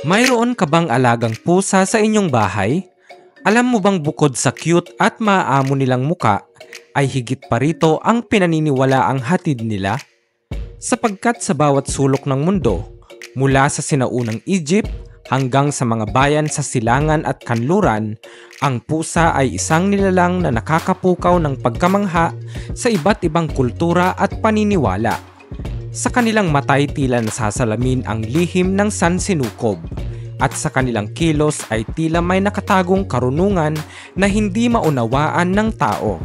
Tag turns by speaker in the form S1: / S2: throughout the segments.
S1: Mayroon ka bang alagang pusa sa inyong bahay? Alam mo bang bukod sa cute at maaamo nilang muka, ay higit pa rito ang pinaniniwalaang hatid nila? Sapagkat sa bawat sulok ng mundo, mula sa sinaunang Egypt hanggang sa mga bayan sa silangan at kanluran, ang pusa ay isang nilalang na nakakapukaw ng pagkamangha sa iba't ibang kultura at paniniwala. Sa kanilang matay tila nasasalamin ang lihim ng sansinukob, at sa kanilang kilos ay tila may nakatagong karunungan na hindi maunawaan ng tao.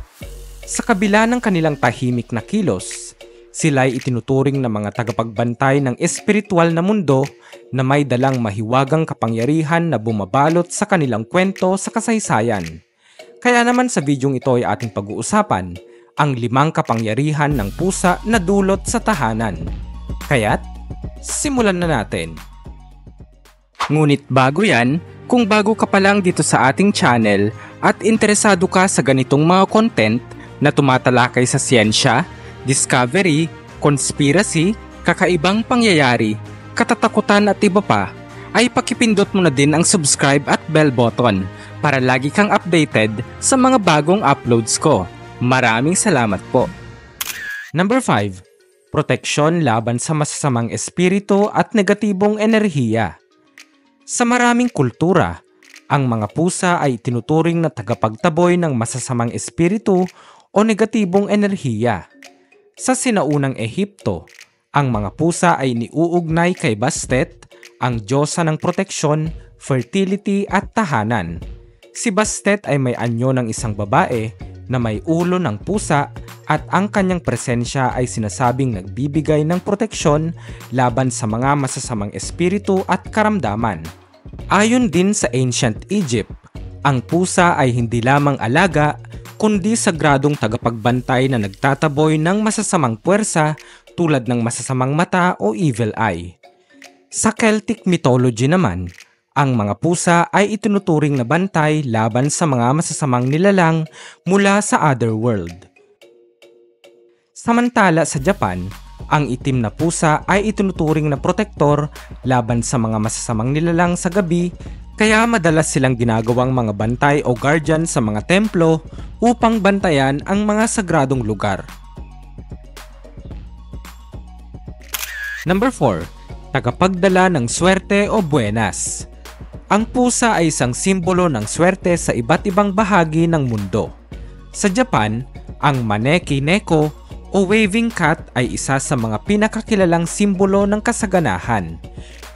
S1: Sa kabila ng kanilang tahimik na kilos, sila ay itinuturing na mga tagapagbantay ng espiritual na mundo na may dalang mahiwagang kapangyarihan na bumabalot sa kanilang kwento sa kasaysayan. Kaya naman sa videong ito ay ating pag-uusapan ang 5 kapangyarihan ng pusa na dulot sa tahanan. Kaya't, simulan na natin. Ngunit bago yan, kung bago ka pa lang dito sa ating channel at interesado ka sa ganitong mga content na tumatalakay sa siyensya, discovery, conspiracy, kakaibang pangyayari, katatakutan at iba pa, ay pakipindot mo na din ang subscribe at bell button para lagi kang updated sa mga bagong uploads ko. Maraming salamat po. Number 5. Proteksyon laban sa masasamang espiritu at negatibong enerhiya. Sa maraming kultura, ang mga pusa ay tinuturing na tagapagtaboy ng masasamang espiritu o negatibong enerhiya. Sa sinaunang Ehipto, ang mga pusa ay niuugnay kay Bastet, ang diyosa ng proteksyon, fertility at tahanan. Si Bastet ay may anyo ng isang babae na may ulo ng pusa at ang kanyang presensya ay sinasabing nagbibigay ng proteksyon laban sa mga masasamang espiritu at karamdaman. Ayon din sa Ancient Egypt, ang pusa ay hindi lamang alaga kundi sagradong tagapagbantay na nagtataboy ng masasamang puwersa tulad ng masasamang mata o evil eye. Sa Celtic mythology naman, ang mga pusa ay itinuturing na bantay laban sa mga masasamang nilalang mula sa otherworld. Samantala sa Japan, ang itim na pusa ay itinuturing na protektor laban sa mga masasamang nilalang sa gabi, kaya madalas silang ginagawang mga bantay o guardian sa mga templo upang bantayan ang mga sagradong lugar. Number 4. Tagapagdala ng swerte o buenas. Ang pusa ay isang simbolo ng swerte sa iba't ibang bahagi ng mundo. Sa Japan, ang maneki neko o waving cat ay isa sa mga pinakakilalang simbolo ng kasaganahan.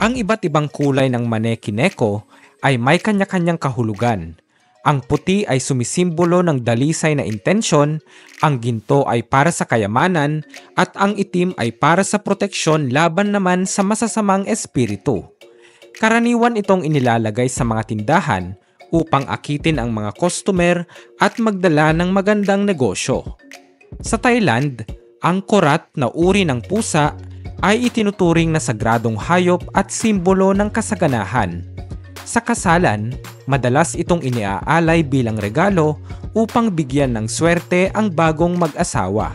S1: Ang iba't ibang kulay ng maneki neko ay may kanya-kanyang kahulugan. Ang puti ay sumisimbolo ng dalisay na intensyon, ang ginto ay para sa kayamanan, at ang itim ay para sa proteksyon laban naman sa masasamang espiritu. Karaniwan itong inilalagay sa mga tindahan upang akitin ang mga customer at magdala ng magandang negosyo. Sa Thailand, ang korat na uri ng pusa ay itinuturing na sagradong hayop at simbolo ng kasaganahan. Sa kasalan, madalas itong iniaalay bilang regalo upang bigyan ng swerte ang bagong mag-asawa.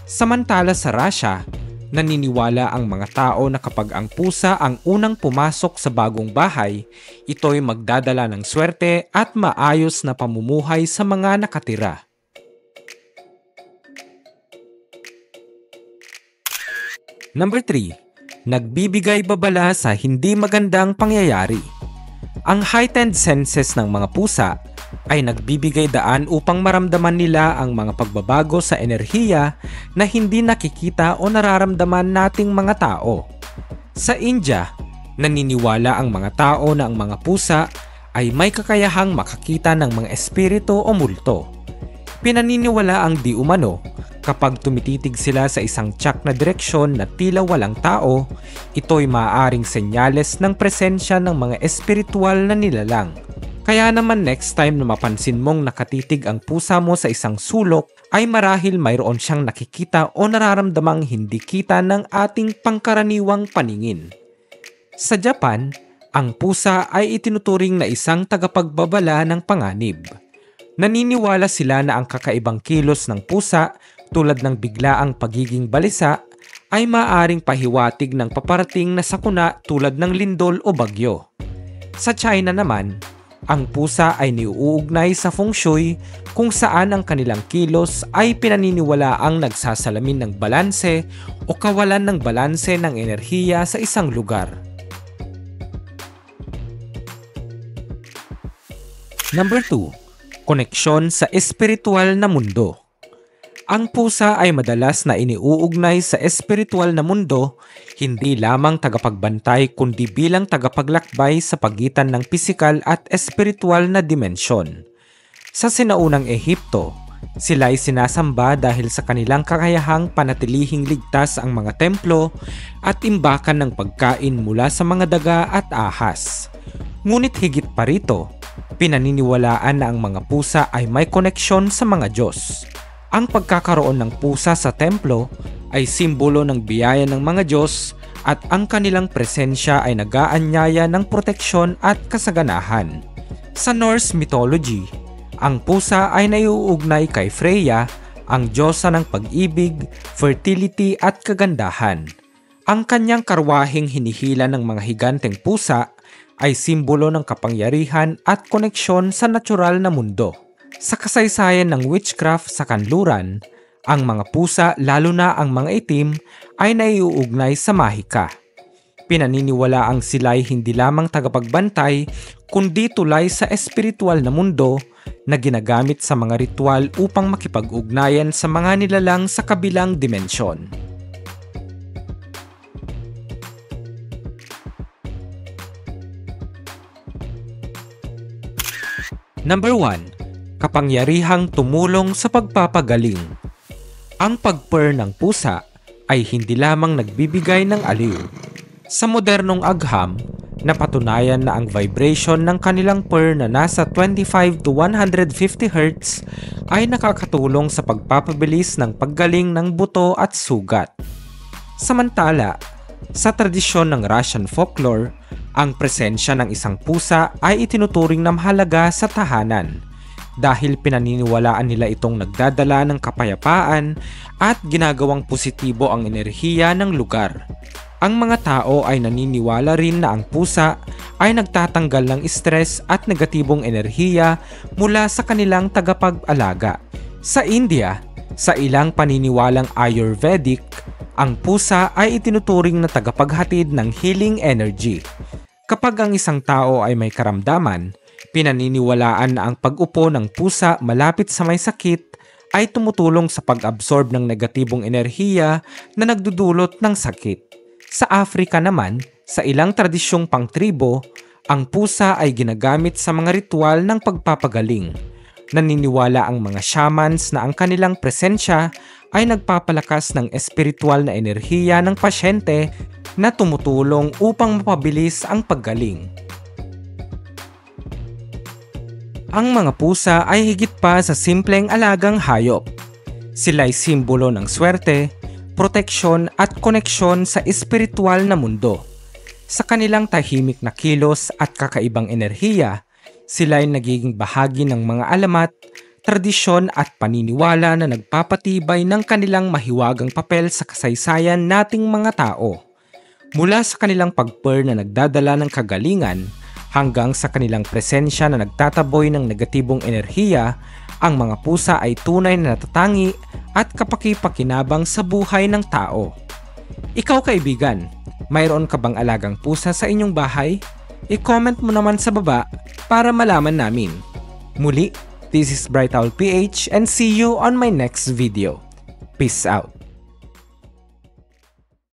S1: Samantala sa Russia, naniniwala ang mga tao na kapag ang pusa ang unang pumasok sa bagong bahay, ito'y magdadala ng swerte at maayos na pamumuhay sa mga nakatira. Number 3. Nagbibigay babala sa hindi magandang pangyayari. Ang heightened senses ng mga pusa ay nagbibigay daan upang maramdaman nila ang mga pagbabago sa enerhiya na hindi nakikita o nararamdaman nating mga tao. Sa India, naniniwala ang mga tao na ang mga pusa ay may kakayahang makakita ng mga espiritu o multo. Pinaniniwala ang di umano, kapag tumititig sila sa isang tiyak na direksyon na tila walang tao, ito'y maaaring senyales ng presensya ng mga espiritual na nilalang. Kaya naman next time na mapansin mong nakatitig ang pusa mo sa isang sulok, ay marahil mayroon siyang nakikita o nararamdamang hindi kita ng ating pangkaraniwang paningin. Sa Japan, ang pusa ay itinuturing na isang tagapagbabala ng panganib. Naniniwala sila na ang kakaibang kilos ng pusa tulad ng biglaang pagiging balisa ay maaaring pahiwatig ng paparating na sakuna tulad ng lindol o bagyo. Sa China naman, ang pusa ay niuugnay sa feng shui kung saan ang kanilang kilos ay pinaniniwalaang nagsasalamin ng balanse o kawalan ng balanse ng enerhiya sa isang lugar. Number 2. Koneksyon sa espiritual na mundo. Ang pusa ay madalas na iniuugnay sa espiritual na mundo, hindi lamang tagapagbantay kundi bilang tagapaglakbay sa pagitan ng pisikal at espiritual na dimensyon. Sa sinaunang Ehipto, sila ay sinasamba dahil sa kanilang kakayahang panatilihing ligtas ang mga templo at imbakan ng pagkain mula sa mga daga at ahas. Ngunit higit pa rito, pinaniniwalaan na ang mga pusa ay may koneksyon sa mga Diyos. Ang pagkakaroon ng pusa sa templo ay simbolo ng biyaya ng mga Diyos at ang kanilang presensya ay nag-aanyaya ng proteksyon at kasaganahan. Sa Norse mythology, ang pusa ay naiuugnay kay Freya, ang diyosa ng pag-ibig, fertility at kagandahan. Ang kanyang karwaheng hinihila ng mga higanteng pusa ay simbolo ng kapangyarihan at koneksyon sa natural na mundo. Sa kasaysayan ng witchcraft sa kanluran, ang mga pusa, lalo na ang mga itim, ay naiuugnay sa mahika. Pinaniniwalaang sila'y hindi lamang tagapagbantay, kundi tulay sa espiritual na mundo na ginagamit sa mga ritual upang makipag-ugnayan sa mga nilalang sa kabilang dimensyon. Number 1. Kapangyarihang tumulong sa pagpapagaling. Ang pag-purr ng pusa ay hindi lamang nagbibigay ng aliw. Sa modernong agham, napatunayan na ang vibration ng kanilang purr na nasa 25 to 150 Hz ay nakakatulong sa pagpapabilis ng paggaling ng buto at sugat. Samantala, sa tradisyon ng Russian folklore, ang presensya ng isang pusa ay itinuturing na mahalaga sa tahanan dahil pinaniniwalaan nila itong nagdadala ng kapayapaan at ginagawang positibo ang enerhiya ng lugar. Ang mga tao ay naniniwala rin na ang pusa ay nagtatanggal ng stress at negatibong enerhiya mula sa kanilang tagapag-alaga. Sa India, sa ilang paniniwalang Ayurvedic, ang pusa ay itinuturing na tagapaghatid ng healing energy. Kapag ang isang tao ay may karamdaman, pinaniniwalaan na ang pag-upo ng pusa malapit sa may sakit ay tumutulong sa pag-absorb ng negatibong enerhiya na nagdudulot ng sakit. Sa Africa naman, sa ilang tradisyong pangtribo, ang pusa ay ginagamit sa mga ritual ng pagpapagaling. Naniniwala ang mga shamans na ang kanilang presensya ay nagpapalakas ng espiritual na enerhiya ng pasyente na tumutulong upang mapabilis ang paggaling. Ang mga pusa ay higit pa sa simpleng alagang hayop. Sila'y simbolo ng swerte, proteksyon at koneksyon sa espiritual na mundo. Sa kanilang tahimik na kilos at kakaibang enerhiya, sila'y nagiging bahagi ng mga alamat, tradisyon at paniniwala na nagpapatibay ng kanilang mahiwagang papel sa kasaysayan nating mga tao. Mula sa kanilang pagpurr na nagdadala ng kagalingan, hanggang sa kanilang presensya na nagtataboy ng negatibong enerhiya, ang mga pusa ay tunay na natatangi at kapaki-pakinabang sa buhay ng tao. Ikaw kaibigan, mayroon ka bang alagang pusa sa inyong bahay? I-comment mo naman sa baba para malaman namin. Muli, this is Bright Owl PH and see you on my next video. Peace out.